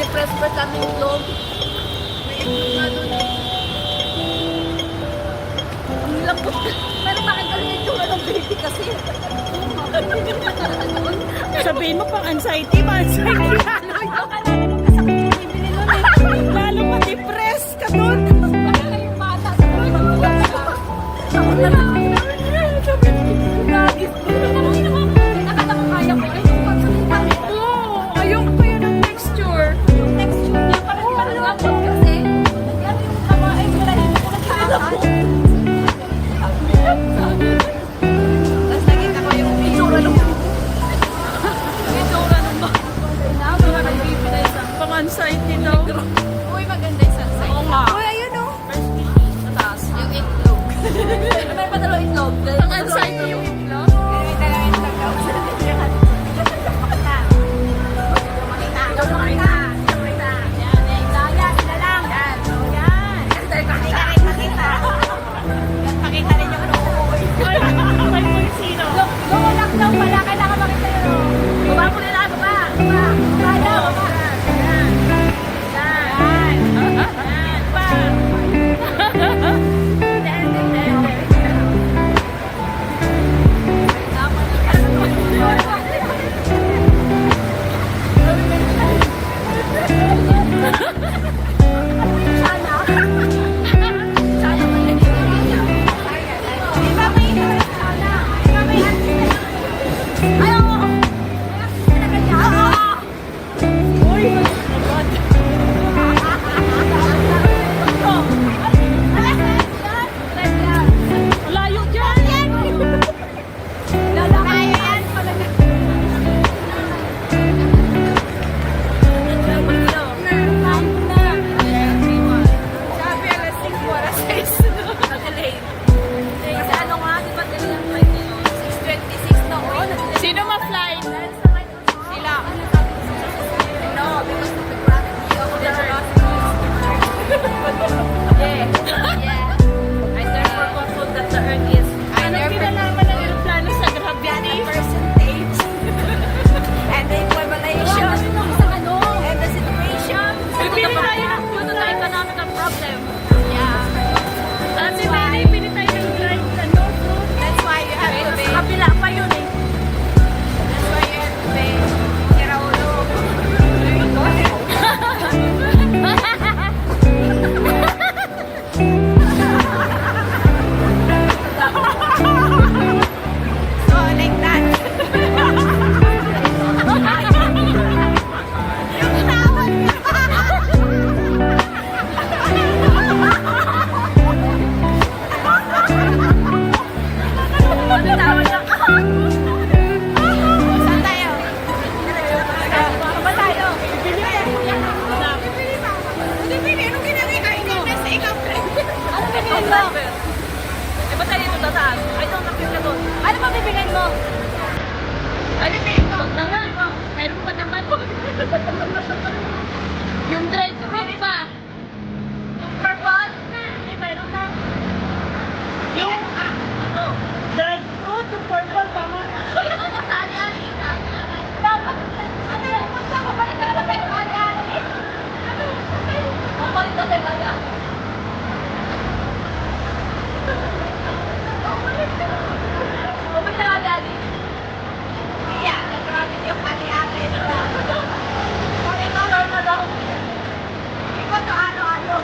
Nag-transfer kami yung vlog. May itlog nga doon eh. Ang lambot ka. Pero bakit ganun yung tsura ng baby kasi? Sabihin mo pang anxiety, pa-anxiety. Lalo ma-depress ka doon. Yung bata sa mga ako na lang. Nagis ko. Nakatakakaya ko. Ay, yung pagsakitan. Oo, ayaw ko yun ang texture. Yung texture niya parang lambot kasi. Yan yung kamay. Wala yung ko nagkakaroon. Tapos nakita ko yung itsura ng Pang-anxiety daw. uy, maganda yung sunset. Oo nga. Uy, ayun o. Sa taas. Yung itlog. May padalo itlog. Pang-anxiety yung itlog. May dalawa itlog daw. Makita. Yan, yan. Yan, sila lang. Yan. Yan. Makita rin, makita. Makita rin yung ano. May sino? Lock daw pala. Kailangan makita yun. Baba mo nila. Baba. Baba. Baba daw. Baba. Yan. Yan. Yan. Baba. Layo dyan. Sino ma-fly? Sila. No, because of the gravity of the earth. Yeah. Yeah. I therefore conclude that the earth is Anong kinalaman ng aeroplano sa gravity? percentage and the equivalation and the situation Pili tayo ng due to the economical problem. Yeah. Ate Mary, pili tayo ng drive ano? That's why you have to pay. Kapila pa yun eh. That's why you have to pay. Kira ulo. So like that. Yung tawad Ano tawad niya? Saan tayo? Saan ba tayo? Bibili. Anong ginagawa ka? Ikaw na sa ikaw. Ano bibilin mo? Eh, ba't tayo dito tataas? I don't know yung lagot. Ano ba bibilin mo? Ano bibilin mo? Na nga. Meron pa naman. Yung drive ko pa. Yung purple? Eh, meron na. Yung drive ko, yung purple pa nga. Ano saan yan? Dapat ano yan? Punta ko ba na natin yan? Ang palit na talaga. Bumalik na nga, Daddy. Yeah, nag-rabbit yung pati-ate. Monitor na daw. Ikaw to ano-ano.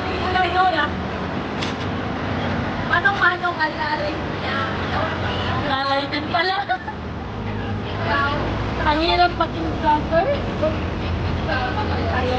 Yung lang yun ah. Manong-manong alari. Yeah. Lalay din pala. Ikaw. Ang hirap pating vlogger. Tayo.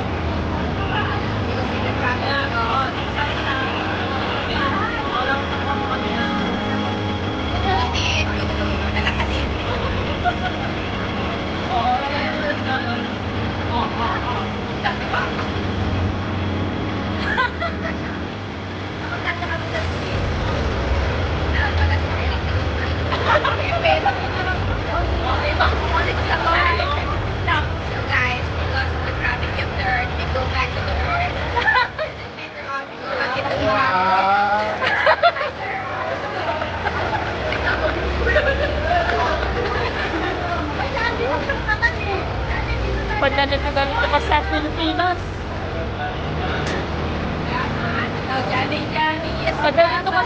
ganda nito ganito pa sa Pilipinas. Ganda nito ka.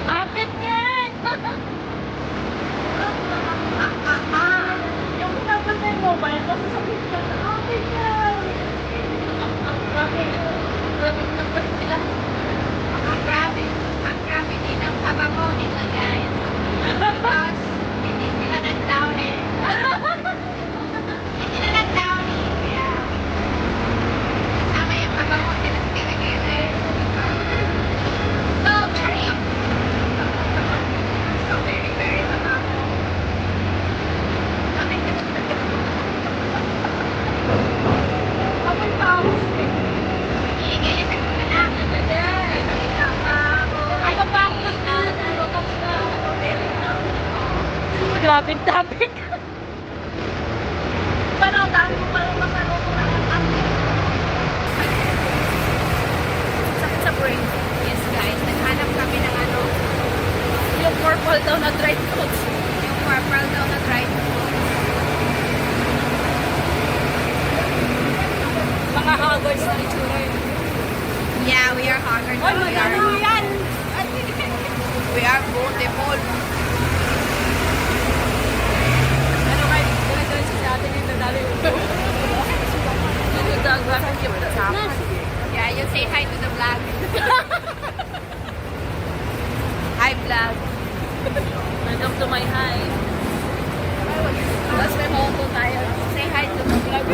Akit yan! Yung pinapal na yung mobile, kasi sa picture na, okay yan. Ang grabe din ang pabango nila guys. Tapos, hindi sila nag-down eh. Hindi sila nag-down eh. Kaya, kasama yung pabango nila sa kira-kira. So, very, very pabango. Amoy tao. Grabe ang topic. Pero ang dami mo palang masalungan ang Sakit sa brain. Yes guys, naghanap kami ng ano, Yung purple daw na dried fruits. yung purple daw na dried fruit. Mga haggards na itsura yun. Yeah, we are haggard. Ay, magano yan! We are beautiful. Ano kayo? Ganun sa atin yung nadali yung Yeah, you say hi to the vlog. Hi vlog. Welcome to my high. Tapos may maupo tayo. Say hi to the vlog.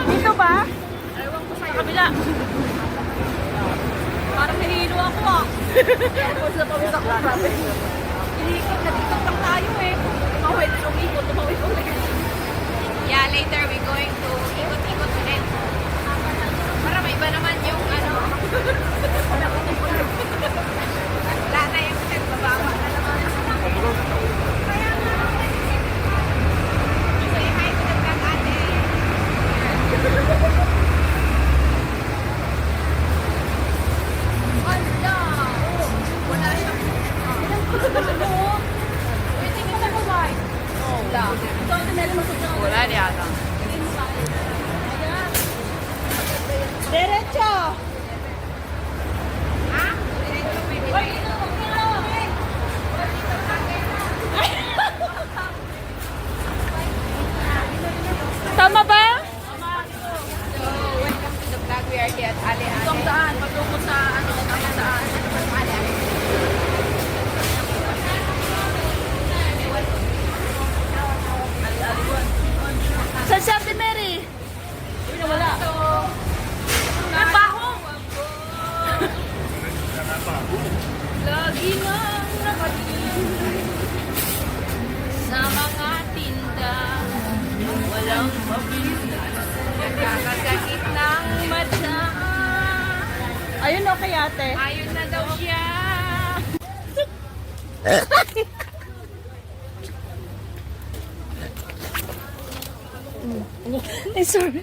Dito ba? Ewan ko sa kabila. Parang nahihilo ako ah. Tapos na pawis ako, grabe. Ilikot, nag-ikot lang tayo eh. Tumawid, umikot, tumawid ulit. Yeah, later we going to ikot-ikot ulit. Para may iba naman yung ano. Wala na yung nagbababa na naman. Say hi to the vlog ate. Wala. Wala siyang wala di ata. Diretso! Ha? Diretso pwede. Tama ba? So, welcome to the vlog. We are here at Ale Ale. Itong daan, patungo sa ano, tamang daan. Ale Ale. Saan si Ate Mary? Uy, nawala. Ang baho! Lagi na nakatingin sa mga tinda. Walang mabili. Nagkakasakit ng mata. Ayun, okay ate. Ayun na daw siya. Ay, sorry.